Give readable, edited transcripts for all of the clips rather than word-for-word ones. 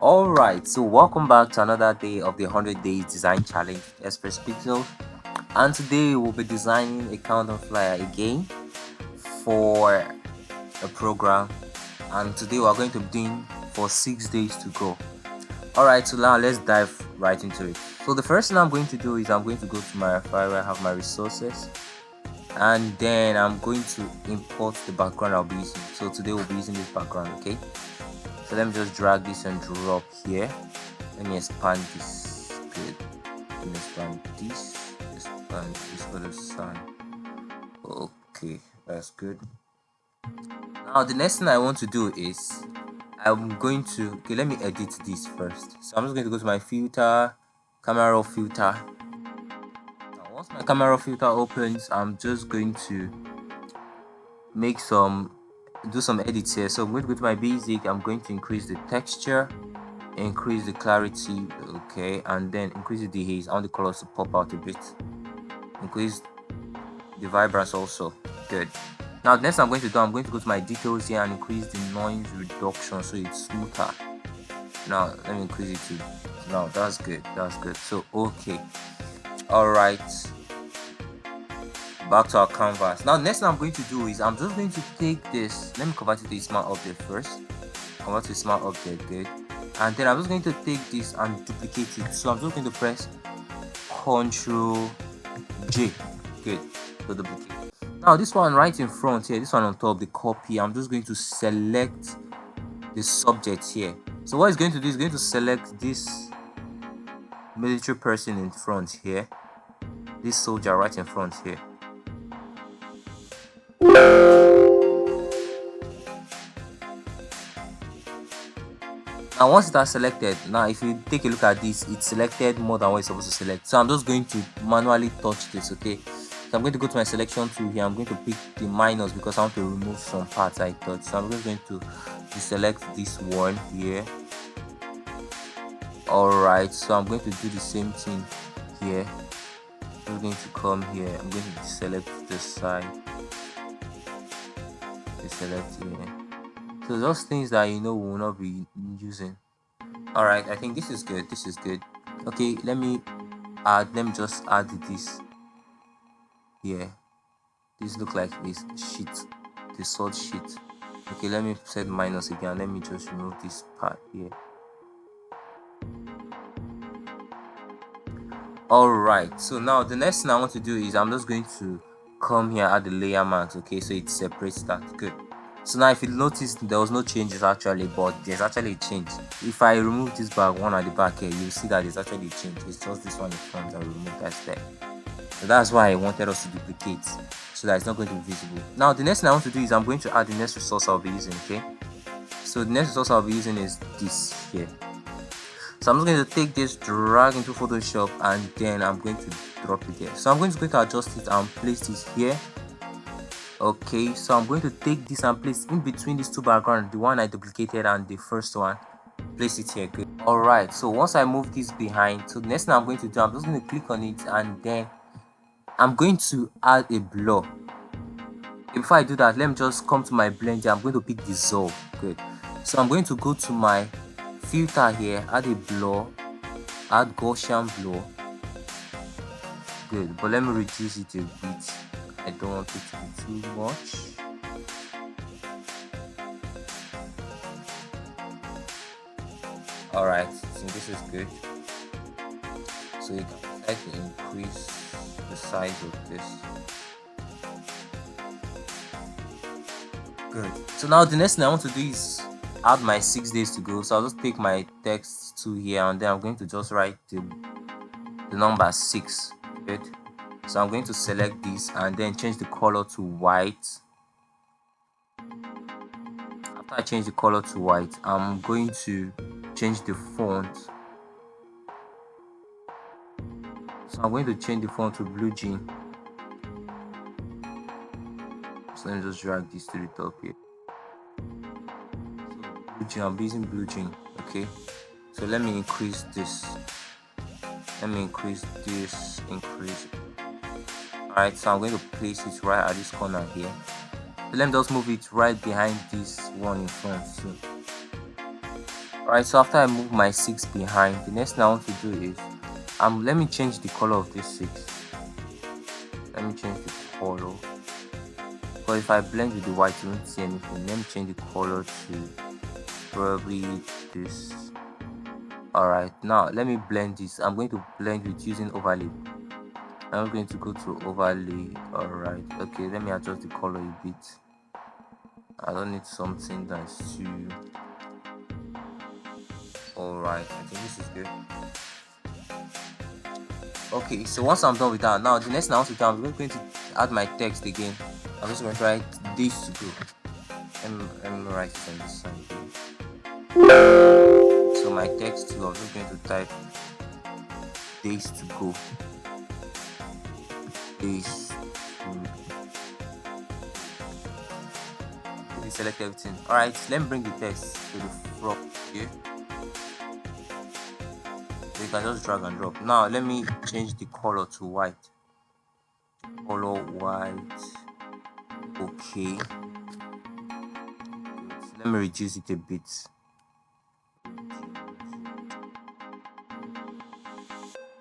Alright, so welcome back to another day of the 100 Days Design Challenge Xpress-Pixels, and today we'll be designing a countdown flyer again for a program, and today we're going to be doing for 6 days to go. Alright, so now let's dive right into it. So the first thing I'm going to do is I'm going to go to my file where I have my resources, and then I'm going to import the background I'll be using. So today we'll be using this background, okay? So let me just drag this and drop here. Let me expand this. Good. Let me expand this for the sun. Okay, that's good. Now the next thing I want to do is I'm going to let me edit this first. So I'm just going to go to my filter, camera raw filter. Now once my camera raw filter opens, I'm just going to do some edits here. So I'm going to go to my basic. I'm going to increase the texture, increase the clarity, okay, and then increase the haze. I want the colors to pop out a bit. Increase the vibrance also. Good. Now next I'm going to go to my details here and increase the noise reduction so it's smoother. Now let me increase it to now. That's good. So okay, all right, back to our canvas. Now next thing I'm going to do is I'm just going to take this. Let me convert it to a smart object first. Convert to a smart object. Good. And then I'm just going to take this and duplicate it. So I'm just going to press Ctrl J. Good. To duplicate. Now this one right in front here, this one on top, the copy, I'm just going to select the subject here. So what it's going to do is going to select this military person in front here, this soldier right in front here. Now once it has selected, now if you take a look at this, it's selected more than what it's supposed to select. So I'm just going to manually touch this, okay? So I'm going to go to my selection tool here. I'm going to pick the minus because I want to remove some parts I touched. So I'm just going to deselect this one here. Alright, so I'm going to do the same thing here. I'm going to come here. I'm going to deselect this side. Deselect here. So those things that we will not be using. Alright, I think this is good. Okay, let me just add this here. This look like this sheet, the salt sheet. Okay, let me set minus again. Let me just remove this part here. Alright, so now the next thing I want to do is I'm just going to come here, add the layer mask, okay, so it separates that. Good. So now if you notice, there was no changes actually, but there's actually a change. If I remove this one at the back here, you'll see that there's actually a change. It's just this one in front I remove that step. So that's why I wanted us to duplicate, so that it's not going to be visible. Now the next thing I want to do is I'm going to add the next resource I'll be using, okay? So the next resource I'll be using is this here. So I'm just going to take this, drag into Photoshop, and then I'm going to drop it there. So I'm going to adjust it and place this here. Okay, so I'm going to take this and place in between these two backgrounds, the one I duplicated and the first one. Place it here. Good. Alright, so once I move this behind, so the next thing I'm going to do, I'm just going to click on it and then I'm going to add a blur. Before I do that, let me just come to my blender. I'm going to pick dissolve. Good. So I'm going to go to my filter here, add a blur, add Gaussian blur. Good, but let me reduce it a bit. I don't want it to be too much. Alright, so this is good. So you can try to increase the size of this. Good. So now the next thing I want to do is add my 6 days to go. So I'll just take my text to here and then I'm going to just write the number 6. Good. So I'm going to select this and then change the color to white. After I change the color to white, I'm going to change the font. So I'm going to change the font to blue jean. So let me just drag this to the top here. So blue jean, I'm using blue jean. Okay. So let me increase this. Increase. Alright, so I'm going to place it right at this corner here. So let me just move it right behind this one in front. So Alright, so after I move my 6 behind, the next thing I want to do is let me change the color of this 6. Let me change the color, because if I blend with the white you won't see anything. Let me change the color to probably this. Alright, now let me blend this. I'm going to blend with using overlay. I'm going to go to overlay. Alright, okay, let me adjust the color a bit. I don't need something that's too... Alright, I think this is good. Okay, so once I'm done with that, now the next thing I want to do, I'm going to add my text again. I'm just going to write days to go. Let me write it on this side here. So my text too, I'm just going to type days to go. Days to... Let me select everything. Alright, let me bring the text to the front here. So you can just drag and drop. Now let me change the color to white. Color white. Okay. Let me reduce it a bit.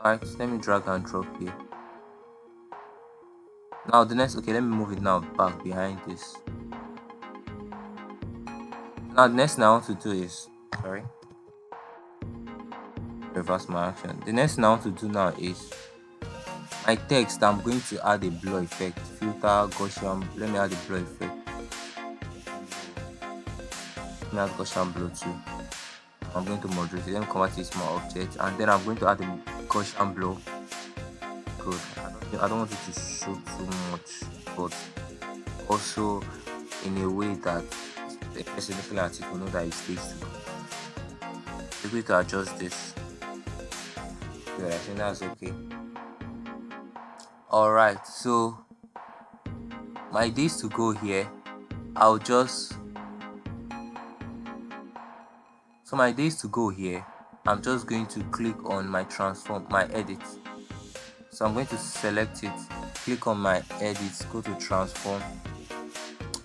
Alright, let me drag and drop here. Now the next, okay, let me move it now back behind this. Now the next thing I want to do is, sorry, reverse my action. The next thing I want to do now is my text. I'm going to add a blur effect, filter Gaussian. Let me add a blur effect. Let me add Gaussian blur too. I'm going to moderate it. Let me convert it to small object, and then I'm going to add a Gaussian blur. Good. I don't want it to show too much, but also in a way that the person looking at it will know that it stays to go. We're going to adjust this. Good, I think that's okay. Alright, so my days to go here, I'll just... So my days to go here, I'm just going to click on my transform, my edit. So I'm going to select it, click on my edit, go to transform,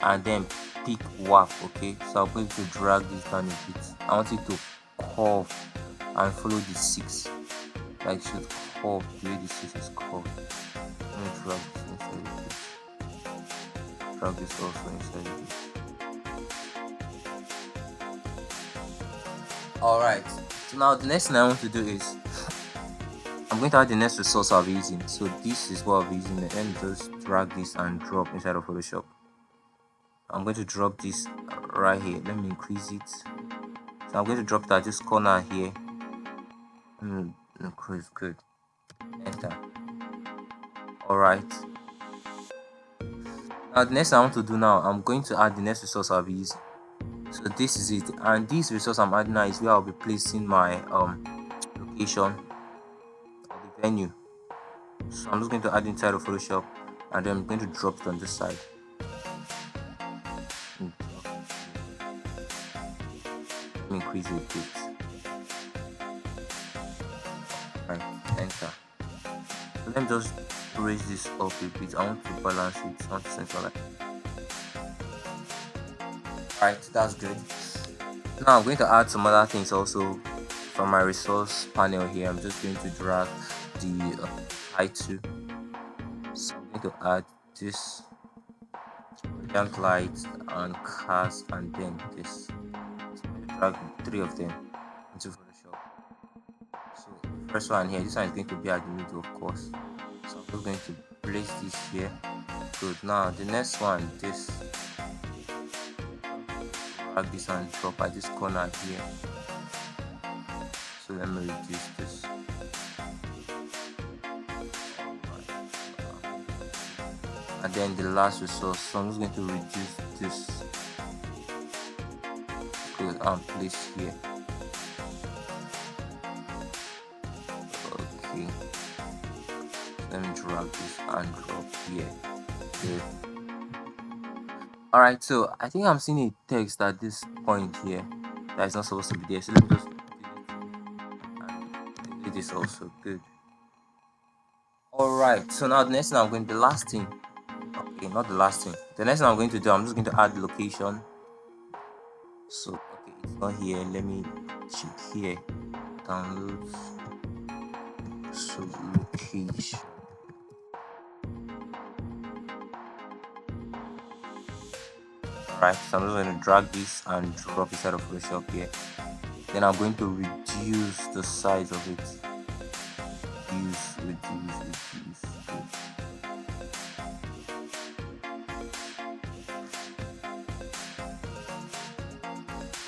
and then pick warp. Okay, so I'm going to drag this down a bit. I want it to curve and follow the 6. Like it should curve the way the 6 is curved. Let me drag this inside of it. Drag this also inside of it. Alright, so now the next thing I want to do is I'm going to add the next resource I'll be using. So this is what I'll be using. Let me just drag this and drop inside of Photoshop. I'm going to drop this right here. Let me increase it. So I'm going to drop that this corner here. Increase, good. Enter. Alright. Now the next thing I want to do now, I'm going to add the next resource I'll be using. So this is it, and this resource I'm adding now is where I'll be placing my location of the venue. So I'm just going to add inside of Photoshop, and then I'm going to drop it on this side. Let me increase it a bit. Right, enter. So let me just raise this up a bit. I want to balance it. I want to centralize. Alright, that's good. Now I'm going to add some other things also from my resource panel here. I'm just going to drag the title. So I'm going to add this radiant light and cast, and then this. So I'm going to drag 3 of them into Photoshop. So the first one here, this one is going to be at the middle, of course. So I'm just going to place this here. Good. Now the next one, this. Drag this and drop at this corner here. So let me reduce this. And then the last resource, so I'm just going to reduce this. Good, and place here. Okay. Let me drag this and drop here. Good. Alright, so I think I'm seeing a text at this point here that is not supposed to be there. So let me just delete this also. Good. Alright, so now the next thing I'm going to, the last thing. Okay, not the last thing. The next thing I'm going to do, I'm just going to add location. So okay, it's not here. Let me check here, downloads, so location. Alright, so I'm just going to drag this and drop inside of Photoshop here. Then I'm going to reduce the size of it. Reduce.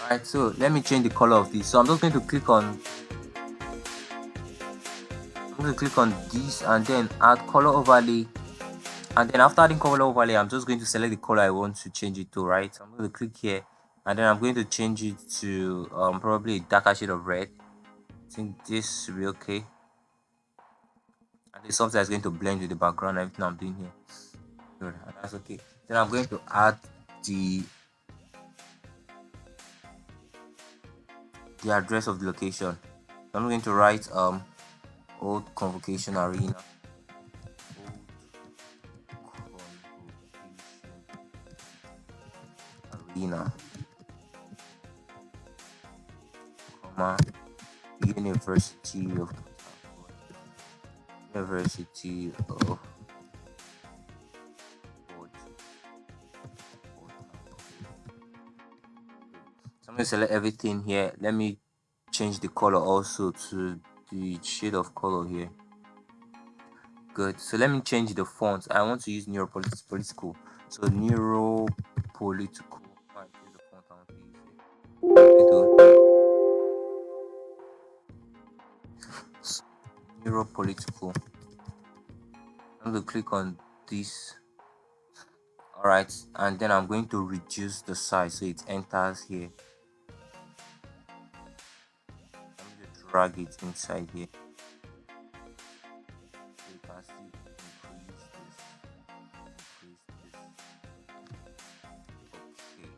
Alright, so let me change the color of this. So I'm just going to click on this and then add color overlay. And then after adding color overlay, I'm just going to select the color I want to change it to, right? So I'm going to click here and then I'm going to change it to probably a darker shade of red. I think this should be okay. And this something that's going to blend with the background, everything I'm doing here. Good, and that's okay. Then I'm going to add the address of the location. So I'm going to write old convocation arena. Comma, University of So I'm going to select everything here. Let me change the color also to the shade of color here. Good. So let me change the font. I want to use Neuropolitical. So Neuropolitical. Is the font I want to use here. So, Neuropolitical. I'm going to click on this. Alright, and then I'm going to reduce the size so it enters here. I'm going to drag it inside here. So you can see increase this. Okay.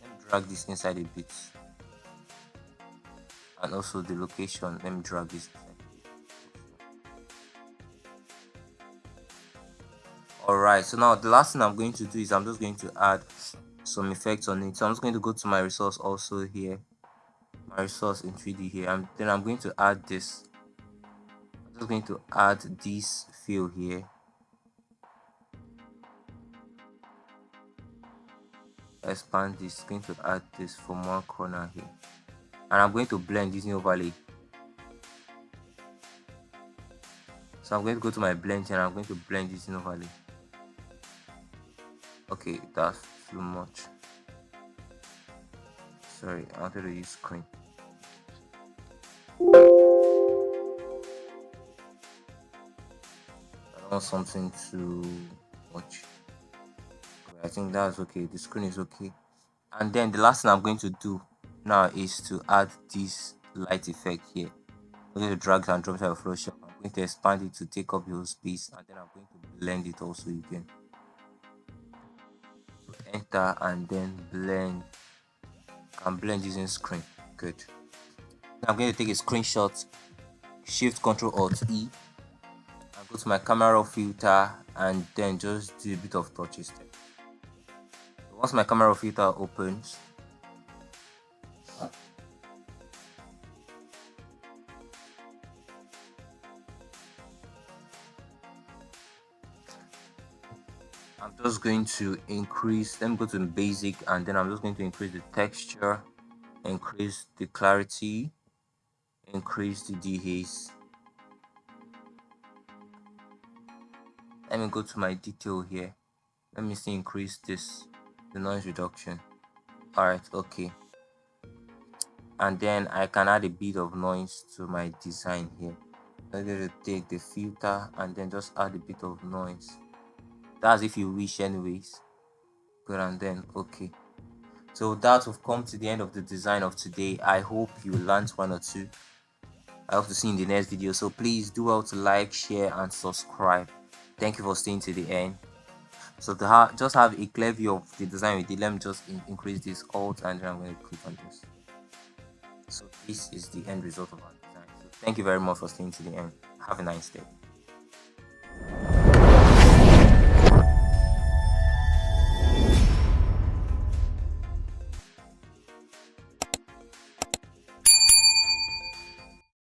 Let me drag this inside a bit. And also the location, let me drag this inside. Alright, so now the last thing I'm going to do is I'm just going to add some effects on it. So I'm just going to go to my resource also here, my resource in 3D here, and then I'm going to add this. I'm just going to add this fill here. Expand this, going to add this from one corner here, and I'm going to blend using overlay. So I'm going to go to my blend and I'm going to blend using overlay. Okay, that's too much. Sorry, I wanted to use screen. I don't want something too much. I think that's okay. The screen is okay. And then the last thing I'm going to do now is to add this light effect here. I'm going to drag and drop it out of Photoshop. I'm going to expand it to take up the whole space, and then I'm going to blend it also again. So enter and then blend. And blend using screen. Good. Now I'm going to take a screenshot. Shift Ctrl Alt E. And go to my camera filter and then just do a bit of touches there. Once my camera filter opens, I'm just going to increase, let me go to basic, and then I'm just going to increase the texture, increase the clarity, increase the dehaze. Let me go to my detail here. Let me see, increase this, the noise reduction. Alright, okay. And then I can add a bit of noise to my design here. I'm going to take the filter and then just add a bit of noise. That's if you wish anyways. Good, and then okay. So that we've come to the end of the design of today. I hope you learned one or two. I hope to see you in the next video. So please do well to like, share and subscribe. Thank you for staying to the end. So to just have a clear view of the design we did, let me just increase this alt and then I'm going to click on this. So this is the end result of our design. So thank you very much for staying to the end. Have a nice day.